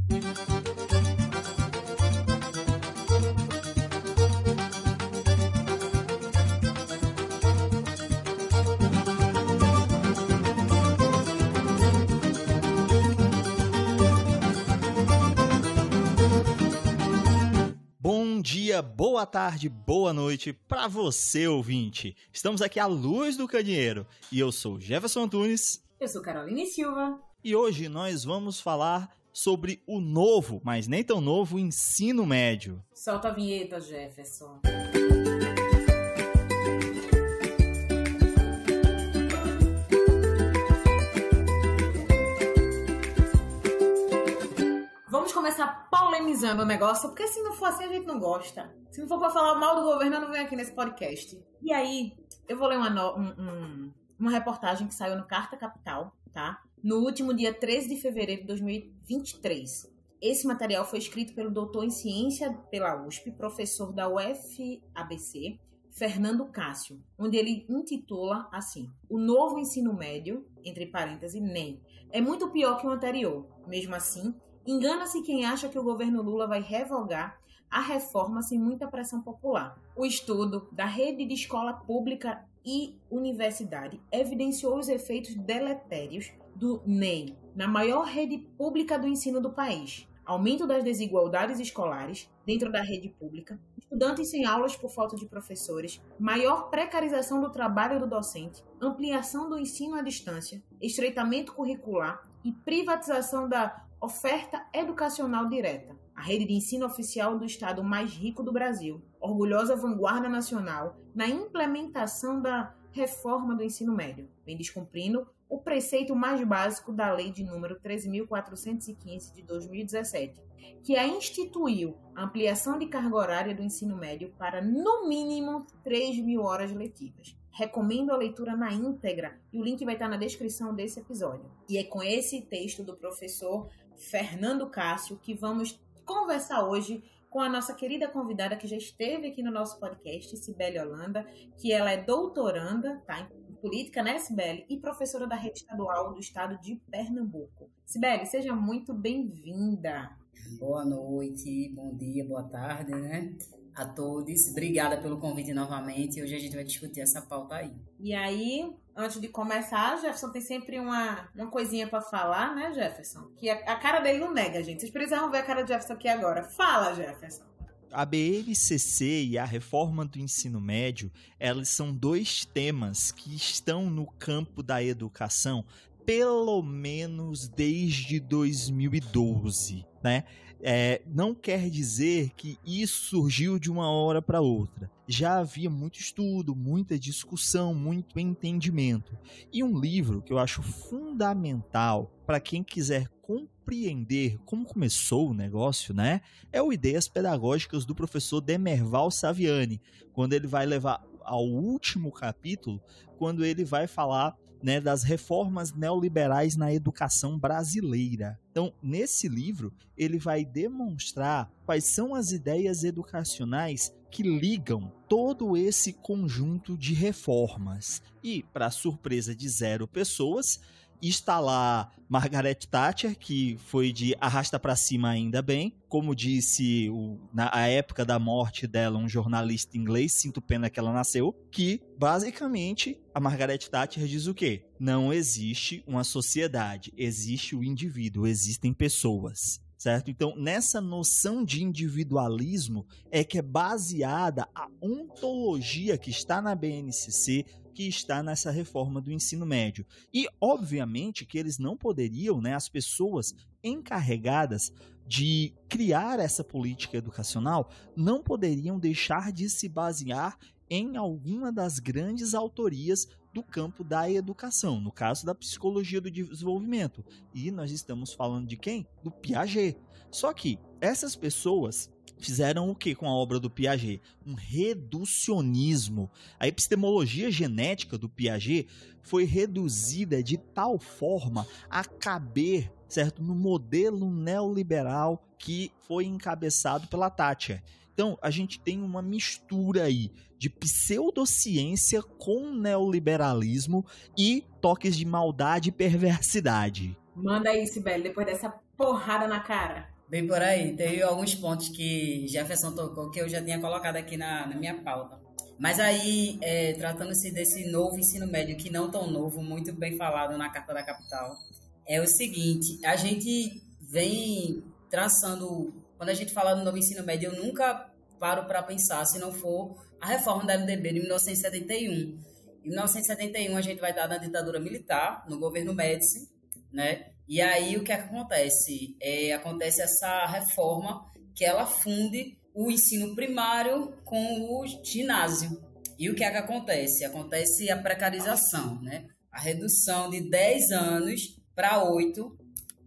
Bom dia, boa tarde, boa noite para você, ouvinte. Estamos aqui à luz do candeeiro e eu sou Jefferson Antunes. Eu sou Caroline Silva. E hoje nós vamos falar sobre o novo, mas nem tão novo, ensino médio. Solta a vinheta, Jefferson. Vamos começar polemizando o negócio, porque se não for assim a gente não gosta. Se não for pra falar mal do governo, eu não venho aqui nesse podcast. E aí, eu vou ler uma reportagem que saiu no Carta Capital, tá? No último dia 13 de fevereiro de 2023. Esse material foi escrito pelo doutor em ciência pela USP, professor da UFABC, Fernando Cássio, onde ele intitula assim: o novo ensino médio, entre parênteses, NEM, é muito pior que o anterior. Mesmo assim, engana-se quem acha que o governo Lula vai revogar a reforma sem muita pressão popular. O estudo da rede de escola pública e universidade evidenciou os efeitos deletérios do NEM na maior rede pública do ensino do país. Aumento das desigualdades escolares dentro da rede pública, estudantes sem aulas por falta de professores, maior precarização do trabalho do docente, ampliação do ensino à distância, estreitamento curricular e privatização da oferta educacional direta. A rede de ensino oficial do estado mais rico do Brasil, orgulhosa vanguarda nacional na implementação da reforma do ensino médio, vem descumprindo o preceito mais básico da Lei de número 13.415 de 2017, que a instituiu a ampliação de carga horária do ensino médio para, no mínimo, 3.000 horas letivas. Recomendo a leitura na íntegra e o link vai estar na descrição desse episódio. E é com esse texto do professor Fernando Cássio que vamos conversar hoje com a nossa querida convidada que já esteve aqui no nosso podcast, Cibele Holanda, que ela é doutoranda, tá, em política, né, Cibele? E professora da rede estadual do estado de Pernambuco. Cibele, seja muito bem-vinda. Boa noite, bom dia, boa tarde, né, a todos. Obrigada pelo convite novamente. Hoje a gente vai discutir essa pauta aí. E aí, antes de começar, Jefferson tem sempre uma coisinha pra falar, né, Jefferson? Que a cara dele não nega, gente. Vocês precisam ver a cara do Jefferson aqui agora. Fala, Jefferson. A BNCC e a reforma do ensino médio, elas são dois temas que estão no campo da educação pelo menos desde 2012, né? Não quer dizer que isso surgiu de uma hora para outra. Já havia muito estudo, muita discussão, muito entendimento. E um livro que eu acho fundamental para quem quiser compreender como começou o negócio, né, é o Ideias Pedagógicas do professor Demerval Saviani, quando ele vai levar ao último capítulo, quando ele vai falar, né, das reformas neoliberais na educação brasileira. Então, nesse livro, ele vai demonstrar quais são as ideias educacionais que ligam todo esse conjunto de reformas. E, para surpresa de zero pessoas, está lá Margaret Thatcher, que foi de arrasta para cima ainda bem. Como disse na época da morte dela, um jornalista inglês, sinto pena que ela nasceu, que basicamente a Margaret Thatcher diz o quê? Não existe uma sociedade, existe o indivíduo, existem pessoas. Certo? Então, nessa noção de individualismo é que é baseada a ontologia que está na BNCC, que está nessa reforma do ensino médio. E, obviamente, que eles não poderiam, né, as pessoas encarregadas de criar essa política educacional, não poderiam deixar de se basear em alguma das grandes autorias do campo da educação, no caso da psicologia do desenvolvimento. E nós estamos falando de quem? Do Piaget. Só que essas pessoas fizeram o que com a obra do Piaget? Um reducionismo. A epistemologia genética do Piaget foi reduzida de tal forma a caber, certo, no modelo neoliberal que foi encabeçado pela Thatcher. Então, a gente tem uma mistura aí de pseudociência com neoliberalismo e toques de maldade e perversidade. Manda aí, Cibele, depois dessa porrada na cara. Bem por aí. Teve alguns pontos que Jefferson tocou que eu já tinha colocado aqui na minha pauta. Mas aí, tratando-se desse novo ensino médio, que não tão novo, muito bem falado na Carta da Capital, é o seguinte, a gente vem traçando, quando a gente fala do novo ensino médio, eu nunca paro para pensar, se não for a reforma da LDB de 1971. Em 1971, a gente vai estar na ditadura militar, no governo Médici, né? E aí, o que acontece? Acontece essa reforma que ela funde o ensino primário com o ginásio. E o que é que acontece? Acontece a precarização, né? A redução de 10 anos para 8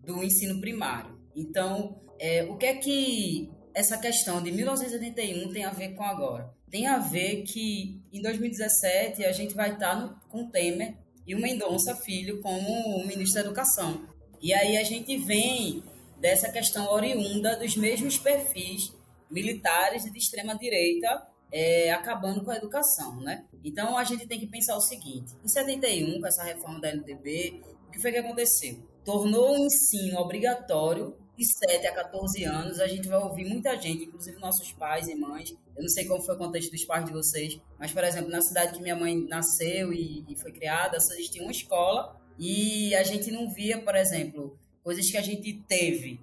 do ensino primário. Então, o que é que essa questão de 1971 tem a ver com agora? Tem a ver que em 2017 a gente vai estar com Temer e o Mendonça Filho como ministro da Educação. E aí a gente vem dessa questão oriunda dos mesmos perfis militares e de extrema-direita acabando com a educação, né? Então, a gente tem que pensar o seguinte. Em 71, com essa reforma da LDB, o que foi que aconteceu? Tornou o ensino obrigatório de 7 a 14 anos. A gente vai ouvir muita gente, inclusive nossos pais e mães. Eu não sei como foi o contexto dos pais de vocês, mas, por exemplo, na cidade que minha mãe nasceu e foi criada, só existia uma escola e a gente não via, por exemplo, coisas que a gente teve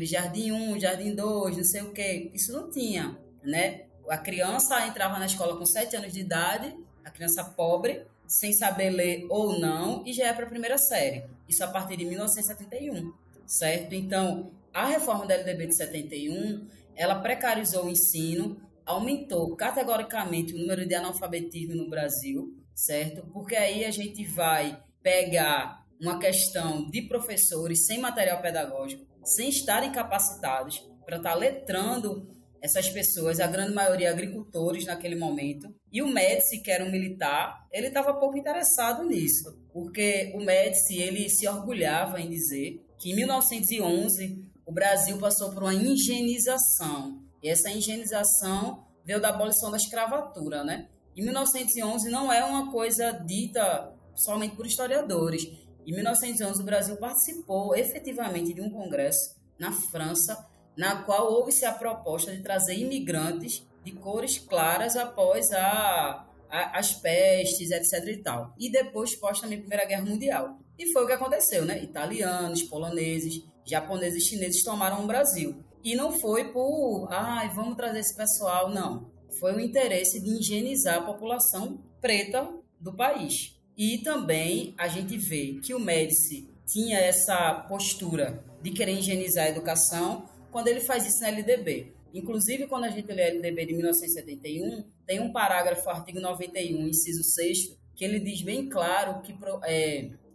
Jardim 1, Jardim 2, não sei o quê. Isso não tinha, né? A criança entrava na escola com 7 anos de idade, a criança pobre, sem saber ler ou não, e já é para a primeira série. Isso a partir de 1971, certo? Então, a reforma da LDB de 71, ela precarizou o ensino, aumentou categoricamente o número de analfabetismo no Brasil, certo? Porque aí a gente vai pegar uma questão de professores sem material pedagógico, sem estarem capacitados para estar letrando essas pessoas, a grande maioria agricultores naquele momento. E o Médici, que era um militar, ele estava pouco interessado nisso, porque o Médici, ele se orgulhava em dizer que em 1911 o Brasil passou por uma higienização. E essa higienização veio da abolição da escravatura, né? E 1911 não é uma coisa dita somente por historiadores. Em 1911, o Brasil participou efetivamente de um congresso na França, na qual houve-se a proposta de trazer imigrantes de cores claras após as pestes, etc. e tal. E depois, pós também a Primeira Guerra Mundial. E foi o que aconteceu, né? Italianos, poloneses, japoneses e chineses tomaram o Brasil. E não foi por, vamos trazer esse pessoal, não. Foi o interesse de higienizar a população preta do país. E também a gente vê que o Médici tinha essa postura de querer higienizar a educação quando ele faz isso na LDB. Inclusive, quando a gente lê a LDB de 1971, tem um parágrafo, artigo 91, inciso 6º, que ele diz bem claro que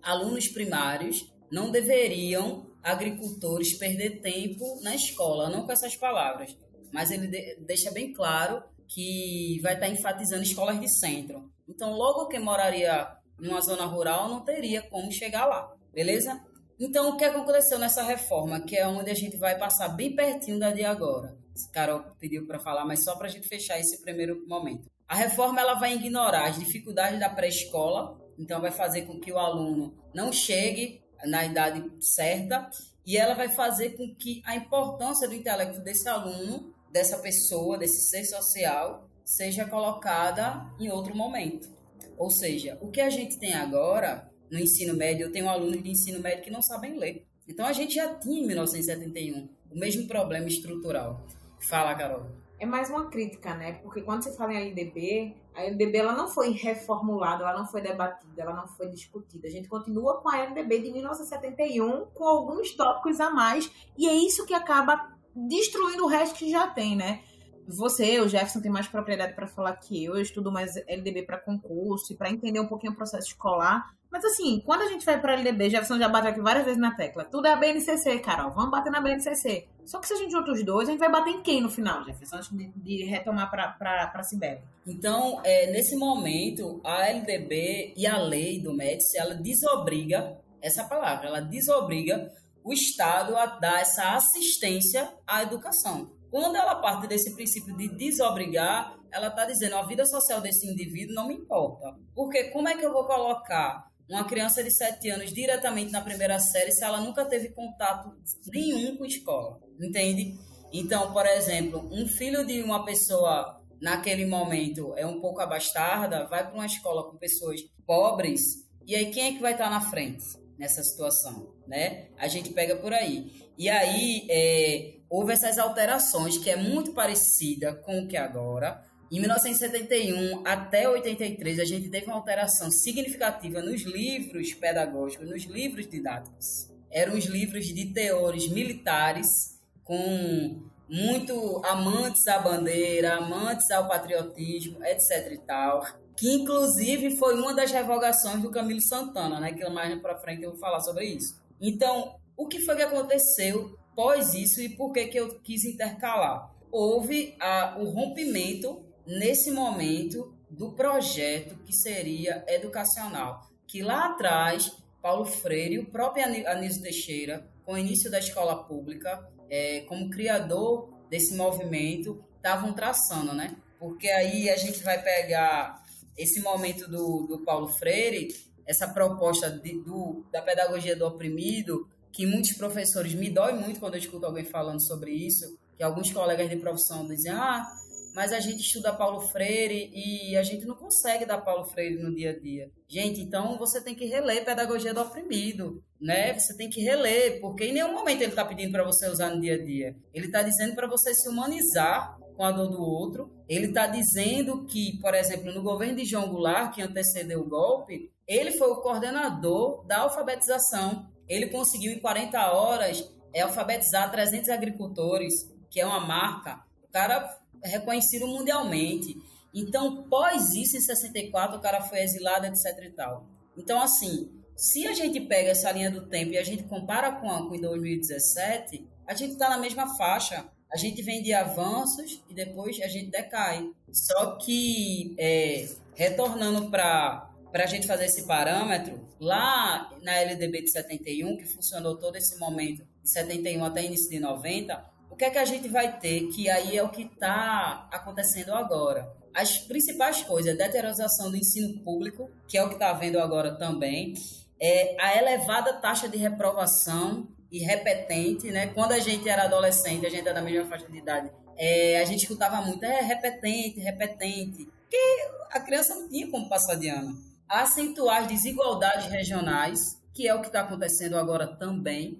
alunos primários não deveriam, agricultores, perder tempo na escola, não com essas palavras, mas ele deixa bem claro que vai estar enfatizando escolas de centro. Então, logo quem moraria numa zona rural não teria como chegar lá, beleza? Então, o que aconteceu nessa reforma, que é onde a gente vai passar bem pertinho da de agora? Carol pediu para falar, mas só para a gente fechar esse primeiro momento. A reforma ela vai ignorar as dificuldades da pré-escola, então vai fazer com que o aluno não chegue na idade certa e ela vai fazer com que a importância do intelecto desse aluno, dessa pessoa, desse ser social, seja colocada em outro momento. Ou seja, o que a gente tem agora no ensino médio, eu tenho alunos de ensino médio que não sabem ler. Então, a gente já tinha em 1971 o mesmo problema estrutural. Fala, Carol. É mais uma crítica, né? Porque quando você fala em LDB, a LDB ela não foi reformulada, ela não foi debatida, ela não foi discutida. A gente continua com a LDB de 1971, com alguns tópicos a mais, e é isso que acaba destruindo o resto que já tem, né? Você, o Jefferson, tem mais propriedade para falar que eu estudo mais LDB para concurso e para entender um pouquinho o processo escolar. Mas assim, quando a gente vai para LDB, Jefferson já bateu aqui várias vezes na tecla. Tudo é a BNCC, Carol. Vamos bater na BNCC. Só que se a gente junta os dois, a gente vai bater em quem no final, Jefferson? Antes de retomar para Sibeli. Então, nesse momento, a LDB e a lei do Médici, ela desobriga, essa palavra, ela desobriga o Estado a dar essa assistência à educação. Quando ela parte desse princípio de desobrigar, ela está dizendo a vida social desse indivíduo não me importa. Porque como é que eu vou colocar uma criança de 7 anos diretamente na primeira série se ela nunca teve contato nenhum com escola, entende? Então, por exemplo, um filho de uma pessoa, naquele momento, é um pouco abastarda, vai para uma escola com pessoas pobres, e aí quem é que vai estar na frente nessa situação, né? A gente pega por aí. E aí, houve essas alterações, que é muito parecida com o que é agora. Em 1971 até 83, a gente teve uma alteração significativa nos livros pedagógicos, nos livros didáticos. Eram os livros de teores militares, com muito amantes à bandeira, amantes ao patriotismo, etc. e tal, que inclusive foi uma das revogações do Camilo Santana, né? Que mais para frente eu vou falar sobre isso. Então, o que foi que aconteceu pós isso e por que eu quis intercalar? Houve o rompimento, nesse momento, do projeto que seria educacional, que lá atrás, Paulo Freire e o próprio Anísio Teixeira, com o início da escola pública, como criador desse movimento, estavam traçando, né? Porque aí a gente vai pegar esse momento do Paulo Freire, essa proposta da pedagogia do oprimido, que muitos professores, me dói muito quando eu escuto alguém falando sobre isso, que alguns colegas de profissão dizem, mas a gente estuda Paulo Freire e a gente não consegue dar Paulo Freire no dia a dia. Gente, então você tem que reler Pedagogia do Oprimido, né? Você tem que reler, porque em nenhum momento ele está pedindo para você usar no dia a dia. Ele está dizendo para você se humanizar com a dor do outro. Ele está dizendo que, por exemplo, no governo de João Goulart, que antecedeu o golpe, ele foi o coordenador da alfabetização. Ele conseguiu, em 40 horas, alfabetizar 300 agricultores, que é uma marca. O cara reconhecido mundialmente. Então, pós isso, em 64, o cara foi exilado, etc e tal. Então, assim, se a gente pega essa linha do tempo e a gente compara com em 2017, a gente está na mesma faixa. A gente vem de avanços e depois a gente decai. Só que, retornando para a gente fazer esse parâmetro, lá na LDB de 71, que funcionou todo esse momento, de 71 até início de 90, o que é que a gente vai ter, que aí é o que está acontecendo agora? As principais coisas, a deterioração do ensino público, que é o que está havendo agora também, a elevada taxa de reprovação e repetente, né? Quando a gente era adolescente, a gente era da mesma faixa de idade, a gente escutava muito, repetente, porque a criança não tinha como passar de ano. Acentuar as desigualdades regionais, que é o que está acontecendo agora também.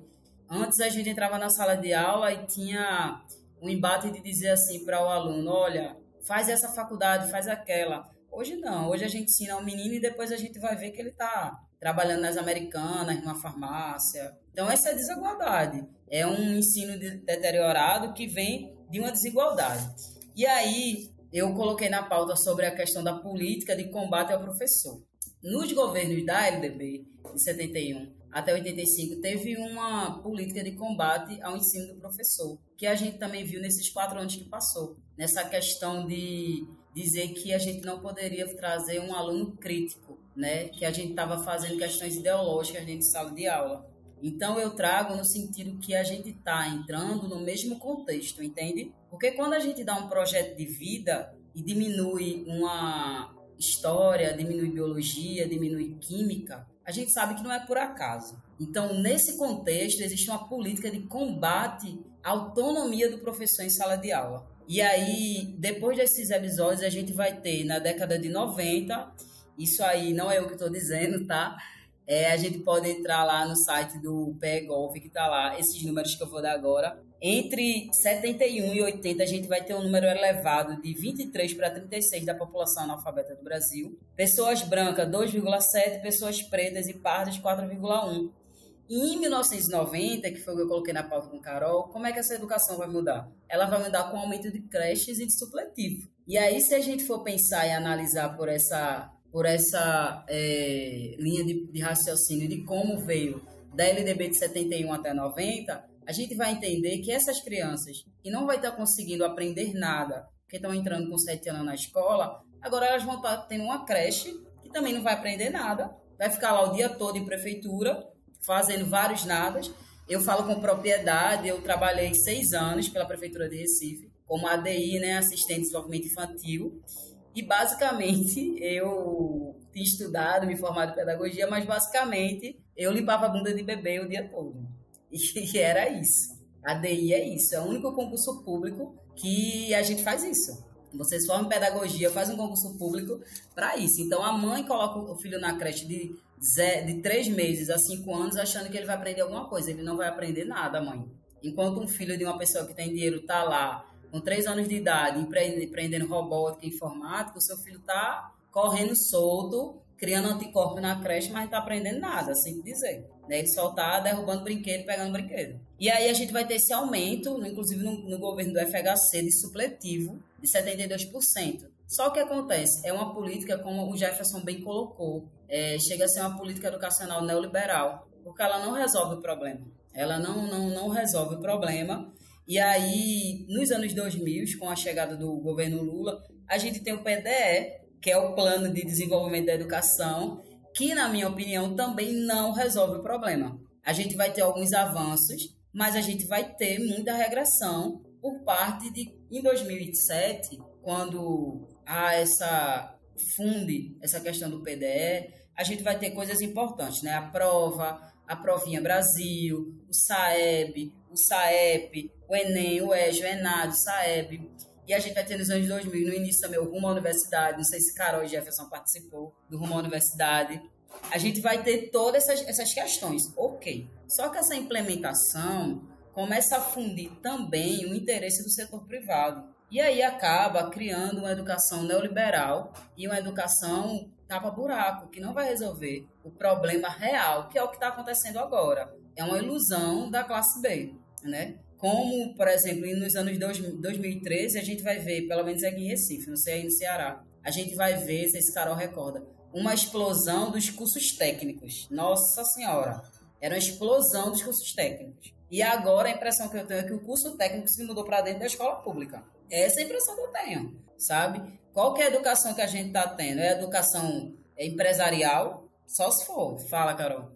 Antes a gente entrava na sala de aula e tinha um embate de dizer assim para o aluno, olha, faz essa faculdade, faz aquela. Hoje não, hoje a gente ensina ao menino e depois a gente vai ver que ele está trabalhando nas Americanas, numa farmácia. Então essa é a desigualdade. É um ensino deteriorado que vem de uma desigualdade. E aí eu coloquei na pauta sobre a questão da política de combate ao professor. Nos governos da LDB, de 71 até 85, teve uma política de combate ao ensino do professor, que a gente também viu nesses 4 anos que passou. Nessa questão de dizer que a gente não poderia trazer um aluno crítico, né? Que a gente estava fazendo questões ideológicas dentro de sala de aula. Então, eu trago no sentido que a gente está entrando no mesmo contexto, entende? Porque quando a gente dá um projeto de vida e diminui uma história, diminui biologia, diminui química, a gente sabe que não é por acaso. Então, nesse contexto, existe uma política de combate à autonomia do professor em sala de aula. E aí, depois desses episódios, a gente vai ter, na década de 90, isso aí não é eu que estou dizendo, tá? A gente pode entrar lá no site do PEGOV, que está lá, esses números que eu vou dar agora. Entre 71 e 80, a gente vai ter um número elevado de 23 para 36 da população analfabeta do Brasil. Pessoas brancas, 2,7, pessoas pretas e pardas, 4,1. E em 1990, que foi o que eu coloquei na pauta com Carol, como é que essa educação vai mudar? Ela vai mudar com aumento de creches e de supletivo. E aí, se a gente for pensar e analisar por essa linha de raciocínio de como veio da LDB de 71 até 90, a gente vai entender que essas crianças que não vai estar conseguindo aprender nada, porque estão entrando com 7 anos na escola, agora elas vão estar tendo uma creche que também não vai aprender nada, vai ficar lá o dia todo em prefeitura, fazendo vários nadas. Eu falo com propriedade, eu trabalhei 6 anos pela Prefeitura de Recife, como ADI, né, Assistente de Desenvolvimento Infantil, E basicamente eu tinha estudado, me formado em pedagogia, mas basicamente eu limpava a bunda de bebê o dia todo. E era isso. A DI é isso, é o único concurso público que a gente faz isso. Você se forma em pedagogia, faz um concurso público para isso. Então a mãe coloca o filho na creche de 3 meses a 5 anos achando que ele vai aprender alguma coisa. Ele não vai aprender nada, mãe. Enquanto um filho de uma pessoa que tem dinheiro está lá com 3 anos de idade, empreendendo robótica e informática, o seu filho está correndo solto, criando anticorpos na creche, mas não está aprendendo nada, assim dizer. Ele só está derrubando brinquedo, pegando brinquedo. E aí a gente vai ter esse aumento, inclusive no governo do FHC, de supletivo, de 72%. Só que acontece, é uma política, como o Jefferson bem colocou, chega a ser uma política educacional neoliberal, porque ela não resolve o problema. Ela não resolve o problema. E aí, nos anos 2000, com a chegada do governo Lula, a gente tem o PDE, que é o Plano de Desenvolvimento da Educação, que, na minha opinião, também não resolve o problema. A gente vai ter alguns avanços, mas a gente vai ter muita regressão por parte de, em 2007, quando há essa questão do PDE, a gente vai ter coisas importantes, né? A prova, a Provinha Brasil, o SAEB, o SAEP, o Enem, o EJA, o ENAD, o SAEB. E a gente vai ter nos anos 2000, no início também, o Rumo à Universidade. Não sei se Carol e Jefferson participou do Rumo à Universidade. A gente vai ter todas essas questões. Ok. Só que essa implementação começa a fundir também o interesse do setor privado. E aí acaba criando uma educação neoliberal e uma educação tapa-buraco, que não vai resolver o problema real, que é o que está acontecendo agora. É uma ilusão da classe B, né? Como, por exemplo, nos anos 2013, a gente vai ver, pelo menos aqui em Recife, não sei aí no Ceará, a gente vai ver, se esse Carol recorda, uma explosão dos cursos técnicos. Nossa Senhora! Era uma explosão dos cursos técnicos. E agora a impressão que eu tenho é que o curso técnico se mudou para dentro da escola pública. Essa é a impressão que eu tenho, sabe? Qual que é a educação que a gente está tendo? É a educação empresarial? Só se for. Fala, Carol.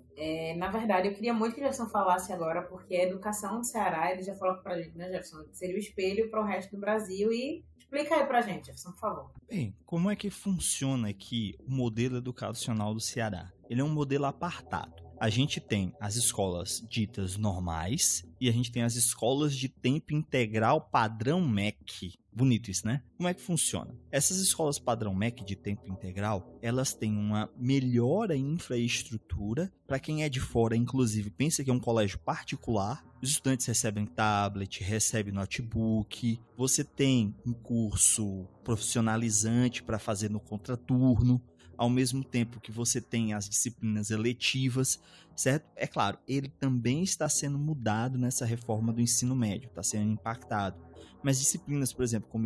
Na verdade, eu queria muito que o Jefferson falasse agora, porque a educação do Ceará, ele já falou pra gente, né, Jefferson, que seria o espelho para o resto do Brasil. E explica aí pra gente, Jefferson, por favor. Bem, como é que funciona aqui o modelo educacional do Ceará? Ele é um modelo apartado. A gente tem as escolas ditas normais e a gente tem as escolas de tempo integral padrão MEC. Bonito isso, né? Como é que funciona? Essas escolas padrão MEC de tempo integral, elas têm uma melhor infraestrutura. Para quem é de fora, inclusive, pensa que é um colégio particular. Os estudantes recebem tablet, recebem notebook. Você tem um curso profissionalizante para fazer no contraturno. Ao mesmo tempo que você tem as disciplinas eletivas, certo? É claro, ele também está sendo mudado nessa reforma do ensino médio, está sendo impactado. Mas disciplinas, por exemplo, como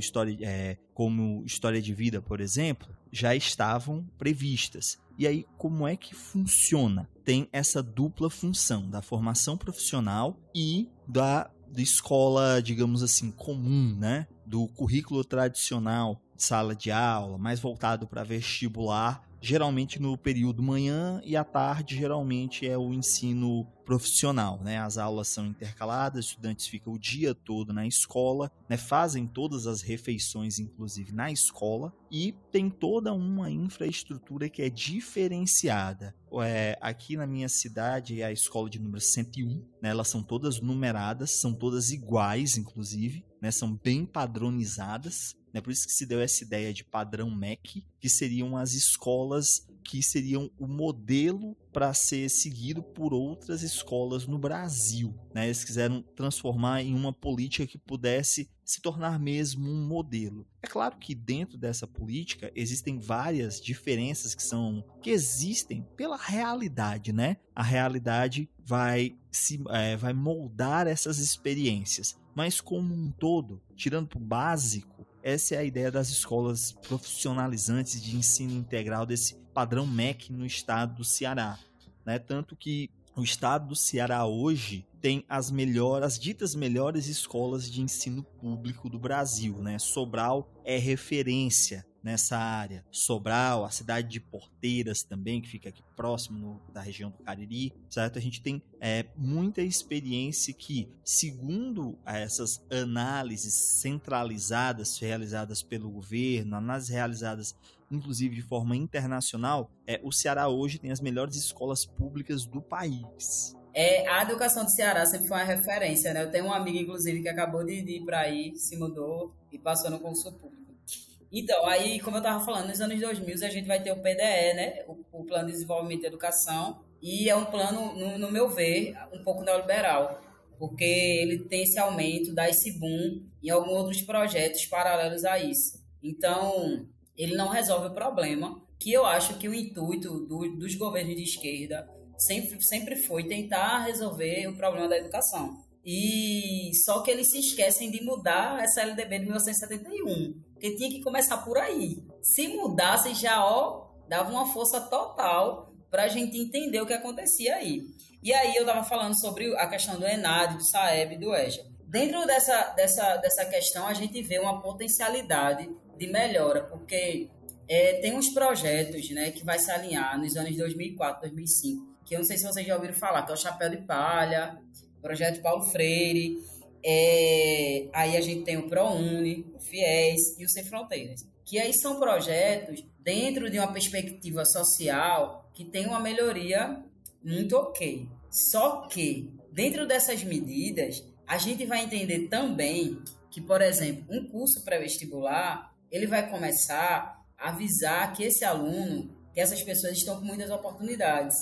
história de vida, por exemplo, já estavam previstas. E aí, como é que funciona? Tem essa dupla função da formação profissional e da escola, digamos assim, comum, né? Do currículo tradicional, sala de aula, mais voltado para vestibular, geralmente no período manhã, e à tarde geralmente é o ensino profissional, né? As aulas são intercaladas, os estudantes ficam o dia todo na escola, né? Fazem todas as refeições, inclusive, na escola, e tem toda uma infraestrutura que é diferenciada. Aqui na minha cidade é a escola de número 101, né? Elas são todas numeradas, são todas iguais, inclusive, né? São bem padronizadas. É por isso que se deu essa ideia de padrão MEC, que seriam as escolas que seriam o modelo para ser seguido por outras escolas no Brasil, né? Eles quiseram transformar em uma política que pudesse se tornar mesmo um modelo. É claro que dentro dessa política existem várias diferenças que existem pela realidade, né? A realidade vai moldar essas experiências, mas como um todo, tirando para o básico, essa é a ideia das escolas profissionalizantes de ensino integral desse padrão MEC no estado do Ceará, né? Tanto que o estado do Ceará hoje tem as ditas melhores escolas de ensino público do Brasil, né? Sobral é referência nessa área. Sobral, a cidade de Porteiras também, que fica aqui próximo da região do Cariri, certo? A gente tem muita experiência que, segundo essas análises centralizadas realizadas pelo governo, análises realizadas inclusive de forma internacional, o Ceará hoje tem as melhores escolas públicas do país. A educação do Ceará sempre foi uma referência, né? Eu tenho um amigo, inclusive, que acabou de ir para aí, se mudou e passou no concurso público. Então, aí, como eu estava falando, nos anos 2000 a gente vai ter o PDE, né? O Plano de Desenvolvimento e Educação, e é um plano, no meu ver, um pouco neoliberal, porque ele tem esse aumento, dá esse boom em alguns outros projetos paralelos a isso. Então, ele não resolve o problema, que eu acho que o intuito dos governos de esquerda sempre foi tentar resolver o problema da educação. E só que eles se esquecem de mudar essa LDB de 1971, porque tinha que começar por aí. Se mudasse, já dava uma força total para a gente entender o que acontecia aí. E aí eu estava falando sobre a questão do ENAD, do SAEB e do EJA. Dentro dessa questão, a gente vê uma potencialidade de melhora, porque tem uns projetos, né, que vai se alinhar nos anos 2004, 2005, que eu não sei se vocês já ouviram falar, que é o Chapéu de Palha, Projeto Paulo Freire, aí a gente tem o ProUni, o FIES e o Sem Fronteiras, que aí são projetos dentro de uma perspectiva social que tem uma melhoria muito ok. Só que, dentro dessas medidas, a gente vai entender também que, por exemplo, um curso pré-vestibular, ele vai começar a avisar que esse aluno, que essas pessoas estão com muitas oportunidades.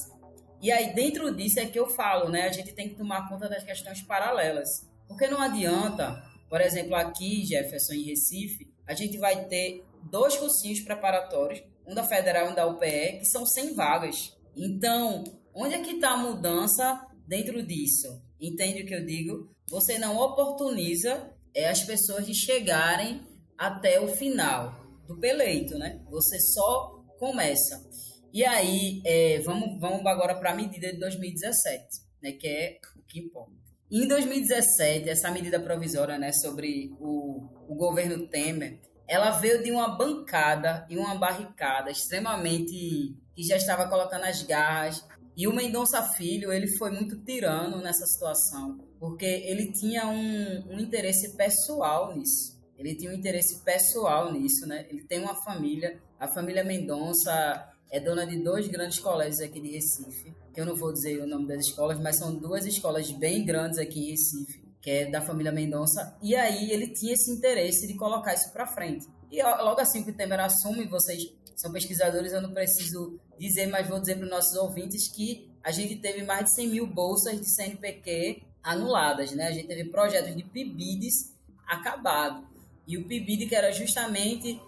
E aí, dentro disso é que eu falo, né? A gente tem que tomar conta das questões paralelas. Porque não adianta, por exemplo, aqui, Jefferson, em Recife, a gente vai ter 2 cursinhos preparatórios, um da Federal e um da UPE, que são 100 vagas. Então, onde é que está a mudança dentro disso? Entende o que eu digo? Você não oportuniza as pessoas de chegarem até o final do peleito, né? Você só começa. E aí, vamos agora para a medida de 2017, né, que é o que importa. Em 2017, essa medida provisória, né, sobre o governo Temer, ela veio de uma bancada e uma barricada extremamente que já estava colocando as garras. E o Mendonça Filho, ele foi muito tirano nessa situação, porque ele tinha um interesse pessoal nisso. Ele tinha um interesse pessoal nisso, né? Ele tem uma família, a família Mendonça é dona de 2 grandes colégios aqui de Recife, que eu não vou dizer o nome das escolas, mas são 2 escolas bem grandes aqui em Recife, que é da família Mendonça, e aí ele tinha esse interesse de colocar isso para frente. E logo assim que o Temer assume, vocês são pesquisadores, eu não preciso dizer, mas vou dizer para os nossos ouvintes que a gente teve mais de 100 mil bolsas de CNPq anuladas, né? A gente teve projetos de PIBIDs acabados. E o PIBID, que era justamente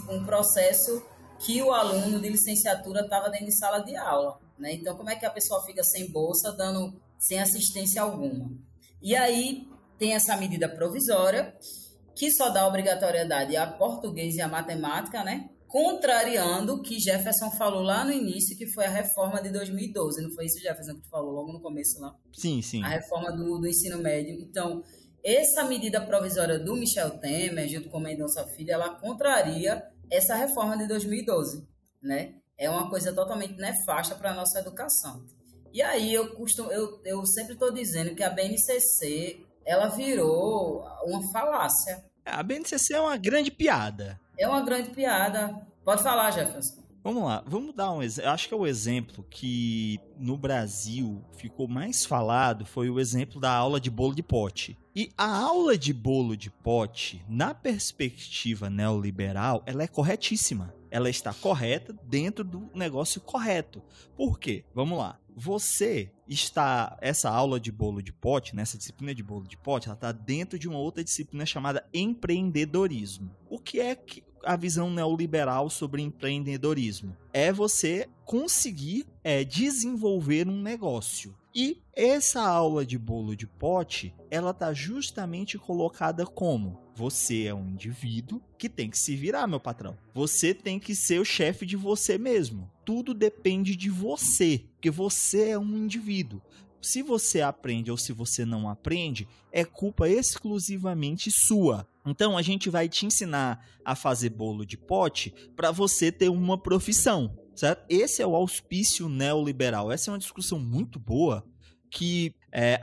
um processo que o aluno de licenciatura estava dentro de sala de aula, né? Então, como é que a pessoa fica sem bolsa, sem assistência alguma? E aí tem essa medida provisória, que só dá obrigatoriedade a português e a matemática, né? Contrariando o que Jefferson falou lá no início, que foi a reforma de 2012. Não foi isso, Jefferson, que tu falou logo no começo lá? Sim, sim. A reforma do ensino médio. Então, essa medida provisória do Michel Temer, junto com Mendonça Filho, ela contraria essa reforma de 2012, né? É uma coisa totalmente nefasta para a nossa educação. E aí eu sempre estou dizendo que a BNCC, ela virou uma falácia. A BNCC é uma grande piada. É uma grande piada. Pode falar, Jefferson. Vamos lá, vamos dar um exemplo. Acho que é o exemplo que no Brasil ficou mais falado foi o exemplo da aula de bolo de pote. E a aula de bolo de pote, na perspectiva neoliberal, ela é corretíssima. Ela está correta dentro do negócio correto. Por quê? Vamos lá. Essa aula de bolo de pote, nessa disciplina de bolo de pote, ela está dentro de uma outra disciplina chamada empreendedorismo. O que é a visão neoliberal sobre empreendedorismo? É você conseguir desenvolver um negócio. E essa aula de bolo de pote, ela está justamente colocada como: você é um indivíduo que tem que se virar, meu patrão. Você tem que ser o chefe de você mesmo. Tudo depende de você, porque você é um indivíduo. se você aprende ou se você não aprende, é culpa exclusivamente sua. Então, a gente vai te ensinar a fazer bolo de pote para você ter uma profissão, certo? Esse é o auspício neoliberal. Essa é uma discussão muito boa que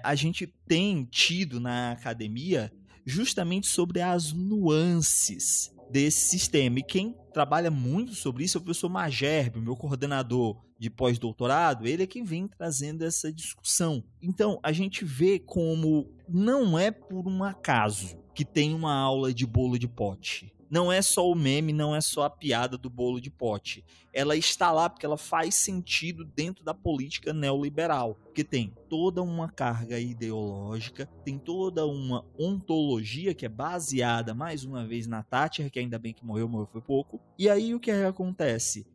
a gente tem tido na academia justamente sobre as nuances desse sistema. E quem trabalha muito sobre isso é o professor Magerbe, meu coordenador de pós-doutorado. Ele é quem vem trazendo essa discussão. Então, a gente vê como não é por um acaso que tem uma aula de bolo de pote. Não é só o meme, não é só a piada do bolo de pote. Ela está lá porque ela faz sentido dentro da política neoliberal. Porque tem toda uma carga ideológica, tem toda uma ontologia que é baseada, mais uma vez, na Thatcher, que ainda bem que morreu foi pouco. E aí o que acontece?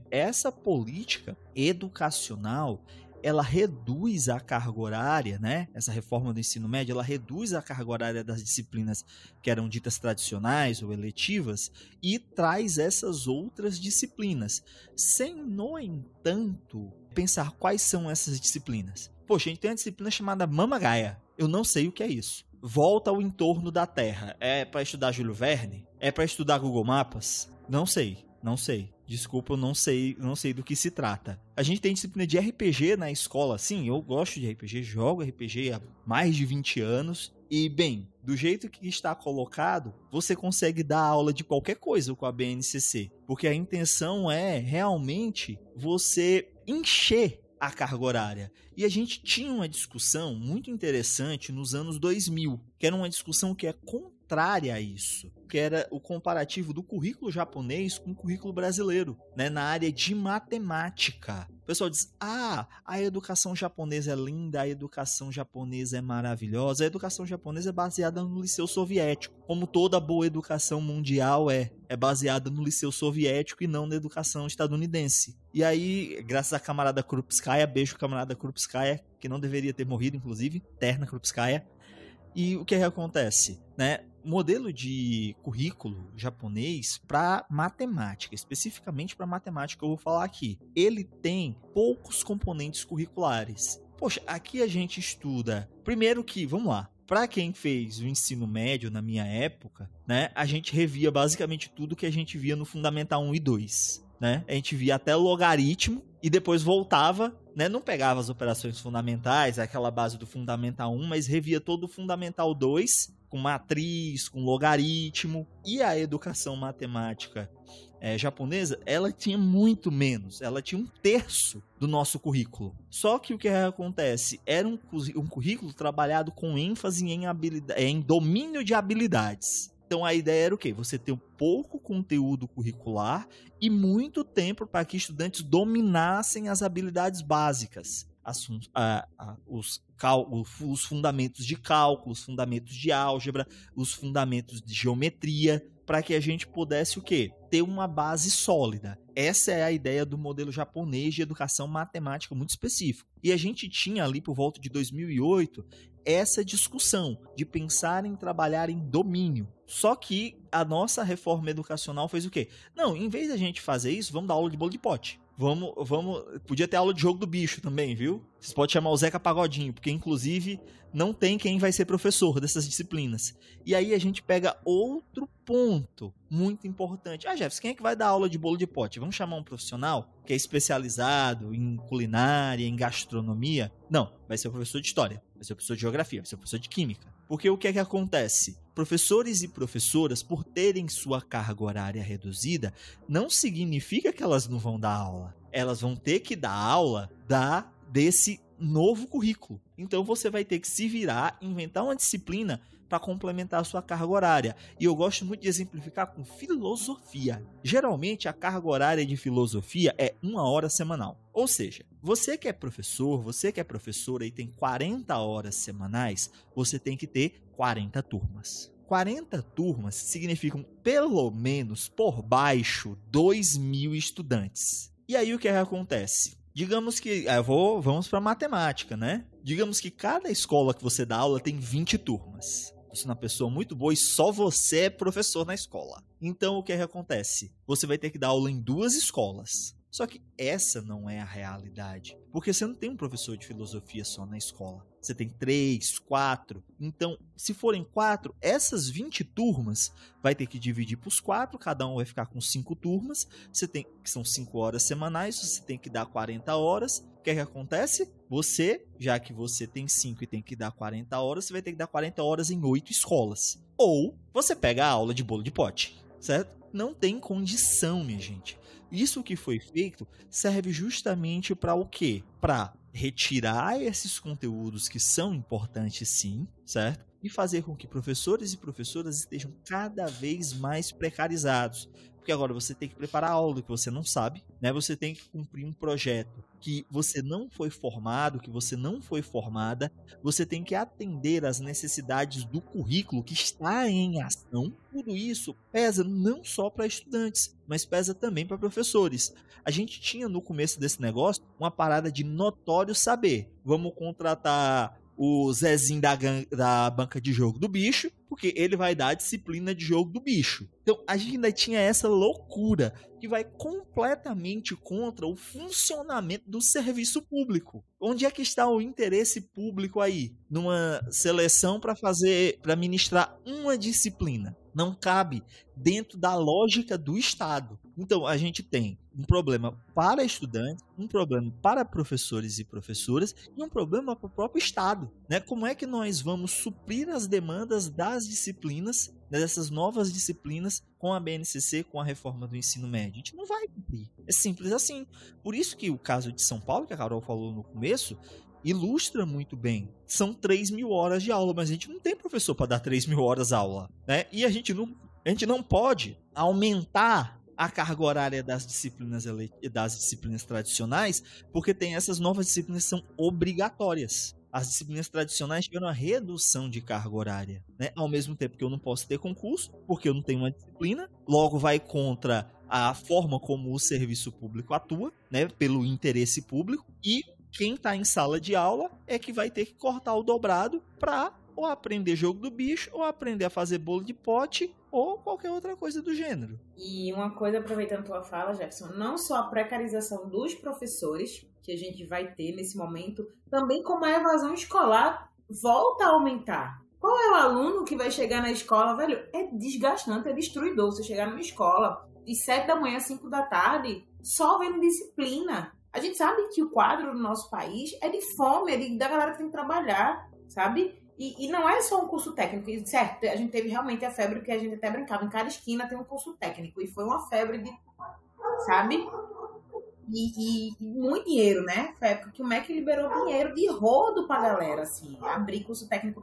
Essa política educacional, ela reduz a carga horária, né? Essa reforma do ensino médio, ela reduz a carga horária das disciplinas que eram ditas tradicionais ou eletivas e traz essas outras disciplinas, sem, no entanto, pensar quais são essas disciplinas. Poxa, a gente tem uma disciplina chamada Mama Gaia. Eu não sei o que é isso. Volta ao entorno da Terra. É para estudar Júlio Verne? É para estudar Google Maps? Não sei. Desculpa, eu não sei do que se trata. A gente tem disciplina de RPG na escola. Sim, eu gosto de RPG, jogo RPG há mais de 20 anos. E, bem, do jeito que está colocado, você consegue dar aula de qualquer coisa com a BNCC. Porque a intenção é realmente você encher a carga horária. E a gente tinha uma discussão muito interessante nos anos 2000, que era uma discussão que é contrária a isso, que era o comparativo do currículo japonês com o currículo brasileiro, né, na área de matemática. O pessoal diz, a educação japonesa é linda, a educação japonesa é maravilhosa, a educação japonesa é baseada no liceu soviético, como toda boa educação mundial é baseada no liceu soviético e não na educação estadunidense. E aí, graças à camarada Krupskaya, beijo camarada Krupskaya, que não deveria ter morrido, inclusive, terna Krupskaya. E o que acontece, né? Modelo de currículo japonês para matemática, especificamente para matemática, eu vou falar aqui. Ele tem poucos componentes curriculares. Poxa, aqui a gente estuda. Primeiro que, vamos lá, para quem fez o ensino médio na minha época, né? A gente revia basicamente tudo que a gente via no Fundamental 1 e 2. Né? A gente via até logaritmo e depois voltava, né? Não pegava as operações fundamentais, aquela base do Fundamental 1, mas revia todo o Fundamental 2, com matriz, com logaritmo. E a educação matemática japonesa, ela tinha muito menos, ela tinha 1/3 do nosso currículo. Só que o que acontece? Era um currículo trabalhado com ênfase em domínio de habilidades. Então a ideia era o quê? Você ter um pouco conteúdo curricular e muito tempo para que estudantes dominassem as habilidades básicas. Os fundamentos de cálculo, os fundamentos de álgebra, os fundamentos de geometria, para que a gente pudesse o quê? Ter uma base sólida. Essa é a ideia do modelo japonês de educação matemática muito específico. E a gente tinha ali por volta de 2008 essa discussão de pensar em trabalhar em domínio. Só que a nossa reforma educacional fez o quê? Não, em vez da gente fazer isso, vamos dar aula de bolo de pote. Podia ter aula de jogo do bicho também, viu? Vocês podem chamar o Zeca Pagodinho, porque inclusive não tem quem vai ser professor dessas disciplinas. E aí a gente pega outro ponto muito importante. Jefferson, quem é que vai dar aula de bolo de pote? Vamos chamar um profissional que é especializado em culinária, em gastronomia? Não, vai ser o professor de história, vai ser o professor de geografia, vai ser o professor de química. Porque o que é que acontece? Professores e professoras, por terem sua carga horária reduzida, não significa que elas não vão dar aula. Elas vão ter que dar aula desse novo currículo. Então você vai ter que se virar, inventar uma disciplina para complementar a sua carga horária. E eu gosto muito de exemplificar com filosofia. Geralmente a carga horária de filosofia é 1 hora semanal. Ou seja, você que é professor, você que é professora e tem 40 horas semanais, você tem que ter 40 turmas. 40 turmas significam pelo menos por baixo 2.000 estudantes. E aí o que acontece? Digamos que, vamos para matemática, né? Digamos que cada escola que você dá aula tem 20 turmas. Você é uma pessoa muito boa e só você é professor na escola. Então, o que acontece? Você vai ter que dar aula em 2 escolas. Só que essa não é a realidade. Porque você não tem um professor de filosofia só na escola. Você tem 3, 4. Então, se forem 4, essas 20 turmas vai ter que dividir para os 4. Cada um vai ficar com 5 turmas. Você tem, que são 5 horas semanais. Você tem que dar 40 horas. O que é que acontece? Você, já que você tem 5 e tem que dar 40 horas, você vai ter que dar 40 horas em 8 escolas. Ou você pega a aula de bolo de pote, certo? Não tem condição, minha gente. Isso que foi feito serve justamente para o quê? Para retirar esses conteúdos que são importantes sim, certo? E fazer com que professores e professoras estejam cada vez mais precarizados. Porque agora você tem que preparar aula que você não sabe, né? Você tem que cumprir um projeto que você não foi formado, que você não foi formada. Você tem que atender às necessidades do currículo que está em ação. Tudo isso pesa não só para estudantes, mas pesa também para professores. A gente tinha no começo desse negócio uma parada de notório saber. Vamos contratar o Zezinho da banca de jogo do bicho, porque ele vai dar a disciplina de jogo do bicho. Então, a gente ainda tinha essa loucura que vai completamente contra o funcionamento do serviço público. Onde é que está o interesse público aí? Numa seleção para ministrar uma disciplina. Não cabe dentro da lógica do Estado. Então, a gente tem um problema para estudantes, um problema para professores e professoras e um problema para o próprio Estado, né? Como é que nós vamos suprir as demandas das disciplinas, dessas novas disciplinas, com a BNCC, com a reforma do ensino médio? A gente não vai cumprir. É simples assim. Por isso que o caso de São Paulo, que a Carol falou no começo, ilustra muito bem. São 3.000 horas de aula, mas a gente não tem professor para dar 3.000 horas de aula, né? E a gente não pode aumentar a carga horária das disciplinas tradicionais, porque tem essas novas disciplinas que são obrigatórias. As disciplinas tradicionais tiveram uma redução de carga horária, né? Ao mesmo tempo que eu não posso ter concurso, porque eu não tenho uma disciplina, logo vai contra a forma como o serviço público atua, né? Pelo interesse público, e quem está em sala de aula é que vai ter que cortar o dobrado para ou aprender jogo do bicho, ou aprender a fazer bolo de pote, ou qualquer outra coisa do gênero. E uma coisa, aproveitando a tua fala, Jefferson, não só a precarização dos professores, que a gente vai ter nesse momento, também como a evasão escolar volta a aumentar. Qual é o aluno que vai chegar na escola, velho? É desgastante, é destruidor você chegar numa escola de 7 da manhã, 5 da tarde, só vendo disciplina. A gente sabe que o quadro do nosso país é de fome, é da galera que tem que trabalhar, sabe? E não é só um curso técnico, certo? A gente teve realmente a febre que a gente até brincava, em cada esquina tem um curso técnico, e foi uma febre de, sabe? E muito dinheiro, né? Foi a época que o MEC liberou dinheiro de rodo pra galera, assim, abrir curso técnico.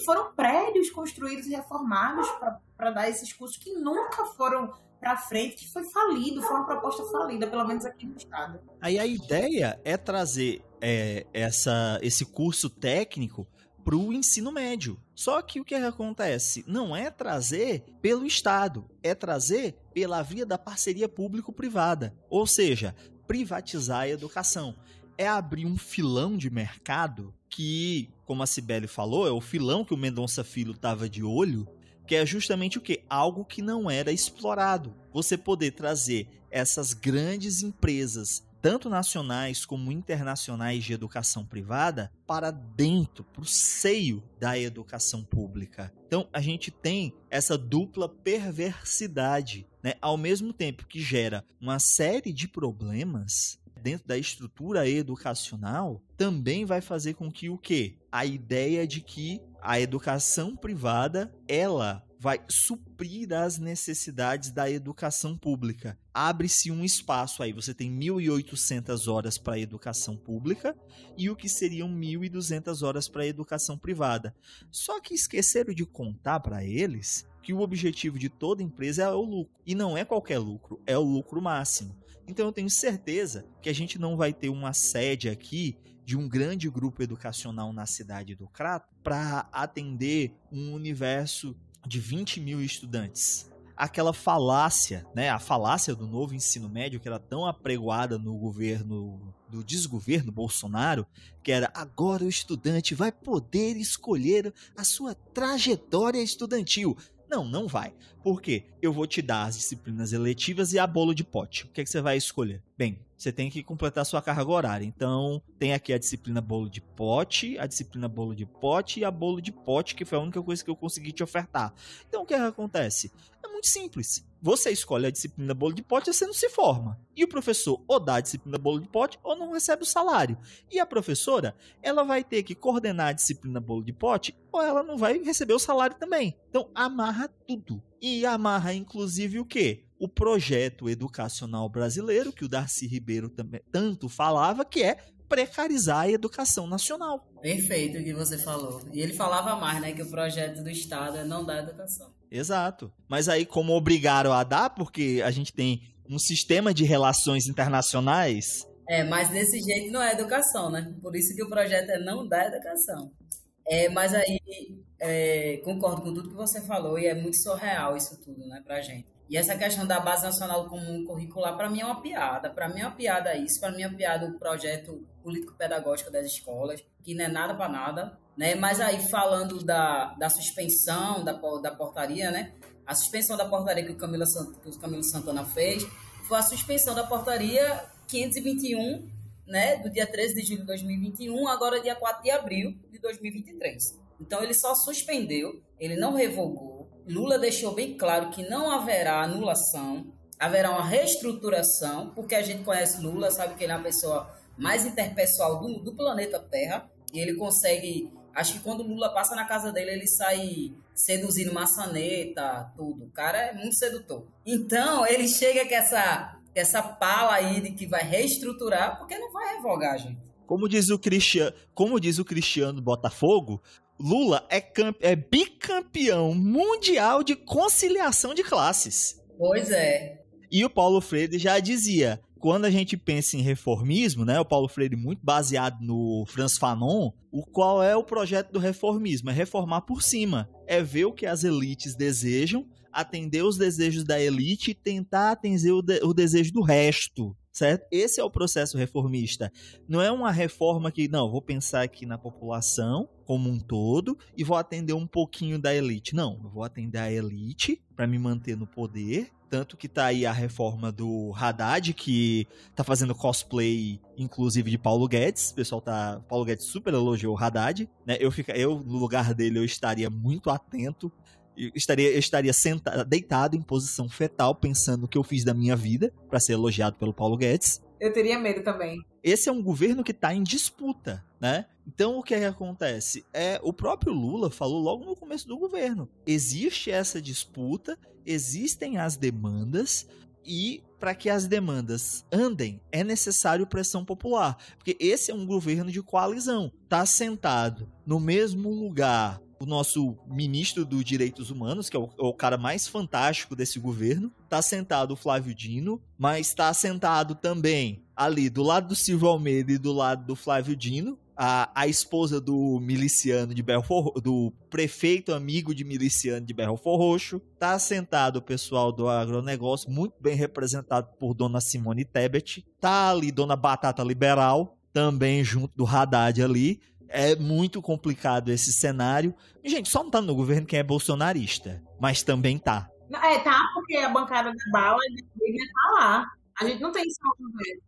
Foram prédios construídos e reformados para dar esses cursos que nunca foram pra frente, que foi falido, foi uma proposta falida, pelo menos aqui no estado. Aí a ideia é trazer esse curso técnico para o ensino médio. Só que o que acontece? Não é trazer pelo Estado, é trazer pela via da parceria público-privada. Ou seja, privatizar a educação. É abrir um filão de mercado que, como a Cibele falou, é o filão que o Mendonça Filho estava de olho, que é justamente o quê? Algo que não era explorado. Você poder trazer essas grandes empresas, tanto nacionais como internacionais de educação privada, para dentro, para o seio da educação pública. Então, a gente tem essa dupla perversidade, né? Ao mesmo tempo que gera uma série de problemas dentro da estrutura educacional, também vai fazer com que o quê? A ideia de que a educação privada, ela vai suprir as necessidades da educação pública. Abre-se um espaço aí, você tem 1.800 horas para a educação pública e o que seriam 1.200 horas para a educação privada. Só que esqueceram de contar para eles que o objetivo de toda empresa é o lucro. E não é qualquer lucro, é o lucro máximo. Então eu tenho certeza que a gente não vai ter uma sede aqui de um grande grupo educacional na cidade do Crato para atender um universo de 20 mil estudantes. Aquela falácia, né, a falácia do novo ensino médio que era tão apregoada no governo, do desgoverno Bolsonaro, que era agora o estudante vai poder escolher a sua trajetória estudantil. Não vai. Por quê? Eu vou te dar as disciplinas eletivas e a bolo de pote. O que é que você vai escolher? Bem, Você tem que completar a sua carga horária. Então, tem aqui a disciplina bolo de pote, a disciplina bolo de pote e a bolo de pote, que foi a única coisa que eu consegui te ofertar. Então, o que acontece? É muito simples. Você escolhe a disciplina bolo de pote e você não se forma. E o professor ou dá a disciplina bolo de pote ou não recebe o salário. E a professora, ela vai ter que coordenar a disciplina bolo de pote ou ela não vai receber o salário também. Então, amarra tudo. E amarra, inclusive, o quê? O projeto educacional brasileiro, que o Darcy Ribeiro também tanto falava, que é precarizar a educação nacional. Perfeito o que você falou. E ele falava mais, né, que o projeto do Estado é não dar educação. Exato. Mas aí, como obrigaram a dar, porque a gente tem um sistema de relações internacionais... Mas desse jeito não é educação, né? Por isso que o projeto é não dar educação. Mas aí, concordo com tudo que você falou e é muito surreal isso tudo, né, pra gente. E essa questão da Base Nacional Comum Curricular, para mim é uma piada. Para mim é uma piada isso. Para mim é uma piada o projeto político-pedagógico das escolas, que não é nada para nada. Né? Mas aí, falando da suspensão da portaria, né? A suspensão da portaria que o Camilo Santana fez foi a suspensão da portaria 521, né? Do dia 13 de julho de 2021, agora dia 4 de abril de 2023. Então, ele só suspendeu, ele não revogou. Lula deixou bem claro que não haverá anulação, haverá uma reestruturação, porque a gente conhece Lula, sabe que ele é a pessoa mais interpessoal do planeta Terra, e ele consegue, acho que quando Lula passa na casa dele, ele sai seduzindo maçaneta, tudo. O cara é muito sedutor. Então, ele chega com essa pala aí de que vai reestruturar, porque não vai revogar, gente. Como diz o Cristiano Botafogo, Lula é bicampeão mundial de conciliação de classes. Pois é. E o Paulo Freire já dizia, quando a gente pensa em reformismo, né, o Paulo Freire muito baseado no Franz Fanon, qual é o projeto do reformismo? É reformar por cima. É ver o que as elites desejam, atender os desejos da elite e tentar atender o desejo do resto. Certo? Esse é o processo reformista. Não é uma reforma que, não, vou pensar aqui na população como um todo e vou atender um pouquinho da elite. Não, eu vou atender a elite para me manter no poder. Tanto que tá aí a reforma do Haddad, que tá fazendo cosplay, inclusive, de Paulo Guedes. O pessoal Paulo Guedes super elogiou o Haddad, né? Eu, no lugar dele, eu estaria muito atento. Eu estaria deitado em posição fetal, pensando o que eu fiz da minha vida para ser elogiado pelo Paulo Guedes. Eu teria medo também. Esse é um governo que está em disputa, né? Então, o que é que acontece? O próprio Lula falou logo no começo do governo. Existe essa disputa, existem as demandas, e para que as demandas andem, é necessário pressão popular. Porque esse é um governo de coalizão. Está sentado no mesmo lugar o nosso ministro dos Direitos Humanos, que é o cara mais fantástico desse governo. Tá sentado o Flávio Dino, mas tá sentado também ali do lado do Silvio Almeida e do lado do Flávio Dino, a esposa do miliciano de Belfort, do prefeito amigo de miliciano de Belfort Roxo. Tá sentado o pessoal do agronegócio, muito bem representado por dona Simone Tebet. Tá ali dona Batata Liberal, também junto do Haddad ali. É muito complicado esse cenário. E, gente, só não tá no governo quem é bolsonarista. Mas também tá. Tá, porque a bancada da bala deveria estar lá. A gente não tem só o governo,